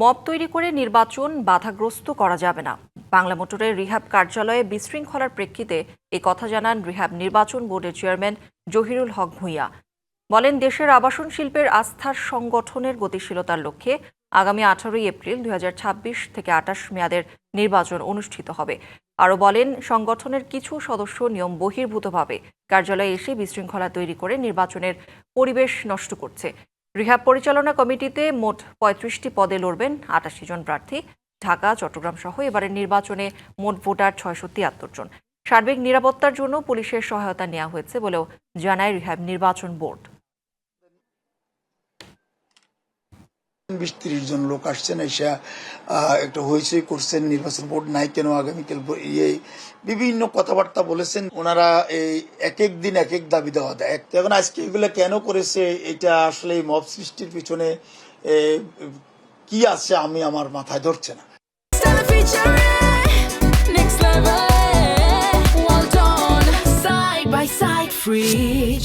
Mob তৈরি করে নির্বাচন বাধাগ্রস্ত করা যাবে না। বাংলা মোটরের রিহ্যাব কার্যালয়ে বিশৃঙ্খলার প্রেক্ষিতে এ কথা জানান রিহ্যাব নির্বাচন বোর্ডের চেয়ারম্যান জহিরুল হক ভূঁইয়া। বলেন, দেশের আবাসন শিল্পের আস্থার সংগঠনের গতিশীলতার লক্ষ্যে আগামী 18 এপ্রিল 2026 থেকে 28 মেয়াদের নির্বাচন অনুষ্ঠিত হবে। আরও বলেন, সংগঠনের কিছু সদস্য নিয়ম বহির্ভূতভাবে কার্যালয়ে এসে বিশৃঙ্খলা তৈরি করে নির্বাচনের পরিবেশ নষ্ট করছে। রিহ্যাব পরিচালনা কমিটিতে মোট 35টি পদে লড়বেন 88 জন প্রার্থী। ঢাকা, চট্টগ্রাম সহ এবারের নির্বাচনে মোট ভোটার 673 জন। সার্বিক নিরাপত্তার জন্য পুলিশের সহায়তা নেওয়া হয়েছে বলেও জানায় রিহ্যাব নির্বাচন বোর্ড। 20-30 জন লোক আসছেন, এসে একটা হইচই করছেন, নির্বাচন বোর্ড নাই কেন, আগামীকাল বিভিন্ন কথাবার্তা বলেছেন। ওনারা এই এক এক দিন এক এক দাবি দেওয়া দেয়। এখন আজকে এগুলো কেন করেছে, এটা আসলে মব সৃষ্টির পিছনে কি আছে আমি আমার মাথায় ধরছে না।